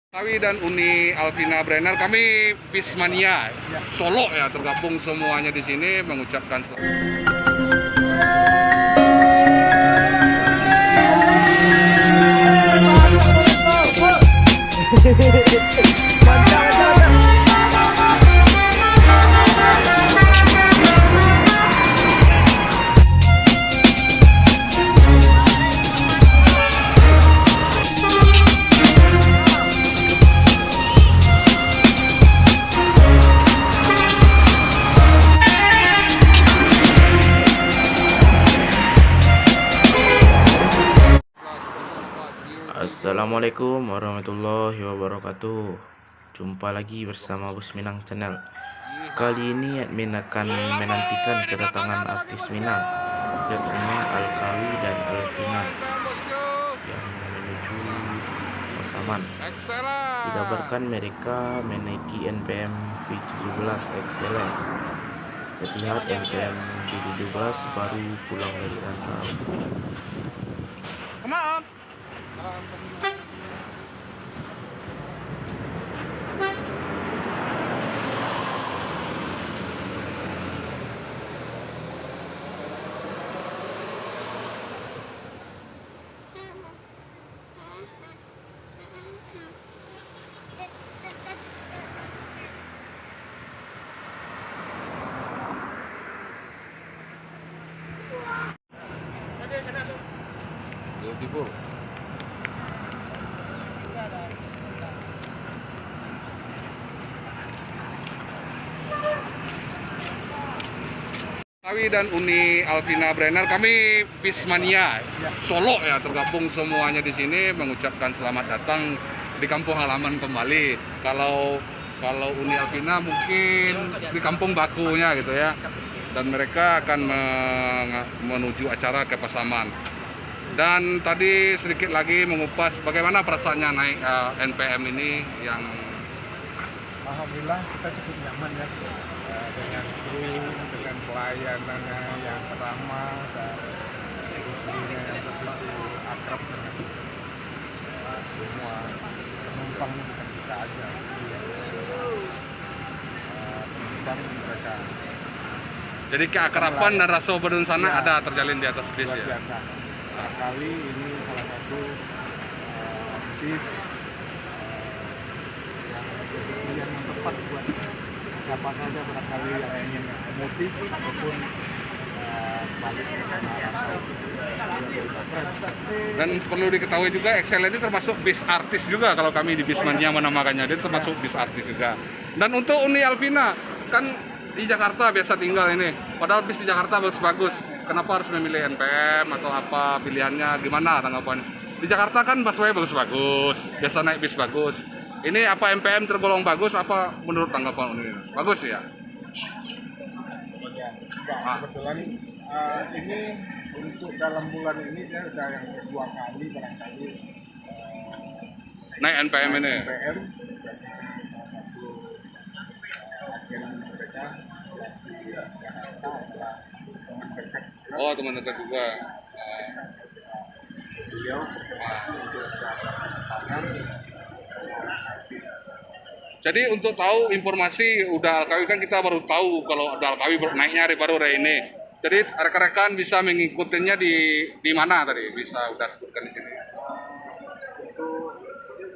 Kami dan Uni Alvina Brenner, kami Bismania Solo ya, tergabung semuanya di sini mengucapkan selamat. Assalamualaikum warahmatullahi wabarakatuh. Jumpa lagi bersama Bos Minang Channel. Kali ini admin akan menantikan kedatangan artis Minang, yakni Alkawi dan Alvina yang menuju Pasaman. Dikabarkan mereka menaiki NPM V17 Excellent. Terlihat NPM V17 baru pulang dari rantau. Maaf. Tibur. Kami dan Uni Alvina Brenner, kami Bismania Solo ya, tergabung semuanya di sini mengucapkan selamat datang di kampung halaman kembali. Kalau Uni Alvina mungkin di kampung bakunya gitu ya, dan mereka akan menuju acara ke Pasaman. Dan tadi sedikit lagi mengupas bagaimana perasaannya naik NPM ini yang alhamdulillah kita cukup nyaman ya, dengan kru, dengan pelayanannya yang ramah dan krunya yang begitu akrab dengan semua penumpang, bukan kita aja, penumpang mereka. jadi keakraban dan rasa berun sana ada terjalin di atas bis Luar ya. biasa. Kali ini salah satu bis yang tepat buat siapa saja barangkali yang ingin mudik ataupun balik ke tanah rantau. Dan perlu diketahui juga Excel ini termasuk bis artis juga, kalau kami di Bismania menamakannya, dia termasuk bis artis juga. Dan untuk Uni Alvina kan di Jakarta biasa tinggal ini, padahal bis di Jakarta bagus-bagus. Kenapa harus memilih NPM atau apa pilihannya? Gimana tanggapan? Di Jakarta kan busway bagus-bagus, biasa naik bis bagus. Ini apa NPM tergolong bagus? Apa menurut tanggapan Uni? Bagus ya? Ya, kebetulan ini untuk dalam bulan ini saya sudah yang kedua kali barangkali Naik NPM ini. NPM dari salah satu agen mereka di Jakarta adalah teman dekat juga. Oh, teman dekat juga. Beliau masih untuk saran. Jadi untuk tahu informasi udah Alkawi, kan kita baru tahu kalau udah Alkawi naiknya baru hari ini. Jadi rekan-rekan bisa mengikutinya di mana tadi? Bisa udah sebutkan di sini.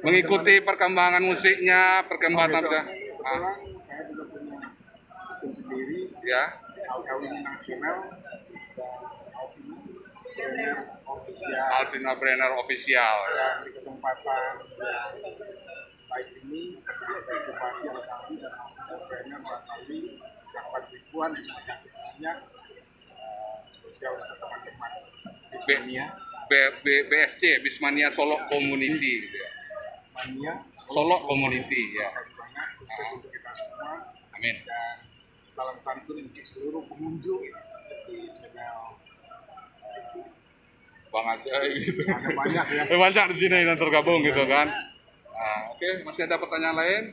Mengikuti perkembangan musiknya, perkembangan udah. Kebetulan saya juga punya akun sendiri, Ya. Alkawi Nasional dan Alvina Official. Alvina Brenner Official. Dan di kesempatan yang baik ini, saya Bupati Alkawi dan Alvina Brenner barangkali ucapan ribuan terima kasih banyak spesial untuk teman-teman Bismania. BSC, Bismania Solo Community. Gitu ya. Mania Solo Community ya. Terima kasih banyak, sukses untuk kita semua. Amin. Dan salam santun untuk seluruh pengunjung di channel Bang aja gitu. ada banyak ya. Banyak di sini yang tergabung gitu kan. Nah, oke, masih ada pertanyaan lain?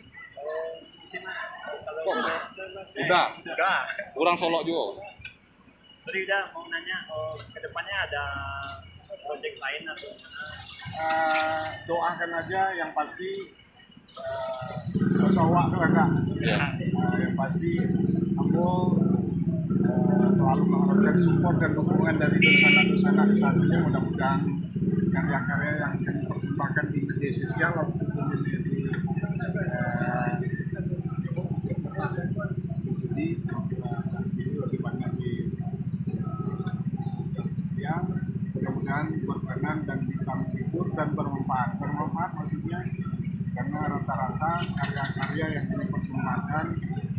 Kok? Udah. Kurang Solo juga. Udah mau nanya, ke depannya ada proyek lain atau Doakan aja yang pasti pesawat tuh ada. Ya. Yang pasti aku selalu mengharapkan support dan dukungan dari dosen-dosen disatunya. Mudah-mudahan karya-karya yang akan dipersembahkan di media sosial di sini lebih banyak di sosial media. Mudah-mudahan berkenan dan bisa menghibur dan bermanfaat maksudnya, karena rata-rata karya-karya yang dipersembahkan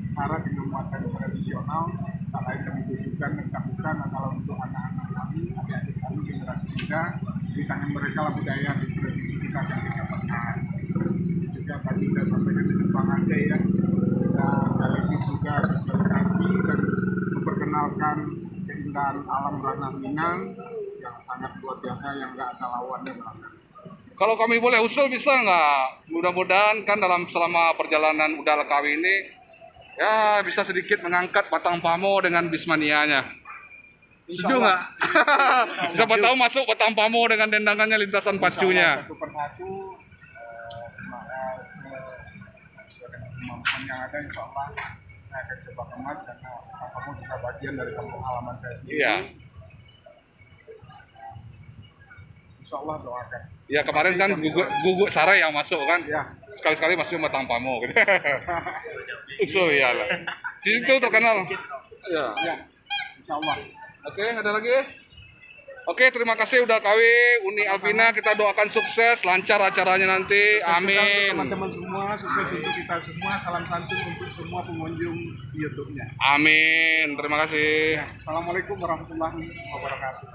secara dengan muatan tradisional tak lain kami tujukan dan lakukan adalah untuk anak-anak kami, adik-adik kami, generasi muda. Di tangan mereka lah budaya di tradisi kita akan dicapkan. Juga tadi kita sampaikan di depan aja ya, kita sekaligus juga sosialisasi dan memperkenalkan keindahan alam Ranah Minang yang sangat luar biasa, yang nggak ada lawannya belakang. Kalau kami boleh usul bisa nggak? Mudah-mudahan kan selama perjalanan Udal Kawi ini ya bisa sedikit mengangkat Batang Pamo dengan Bismanianya. Setuju nggak? Siapa tahu masuk Batang Pamo dengan dendangannya lintasan pacunya. Satu persatu sesuai dengan kemampuan yang ada, insya Allah saya akan coba kemas karena kamu juga bagian dari kampung halaman saya sendiri. Iya. Insya Allah doakan. Ya kemarin kan guguk Sarai yang masuk kan. Ya. Sekali-sekali masuk Batang Pamo gitu. Usul ya lah. Di situ terkenal. Ya. Ya, insya Allah. Oke, ada lagi? Oke, terima kasih udah Kawi, Uni Alvina, kita doakan sukses, lancar acaranya nanti. Sukses juga untuk Amin. teman-teman semua, sukses untuk kita semua, salam santun untuk semua pengunjung YouTube-nya. Amin. Terima kasih. Assalamualaikum warahmatullahi wabarakatuh.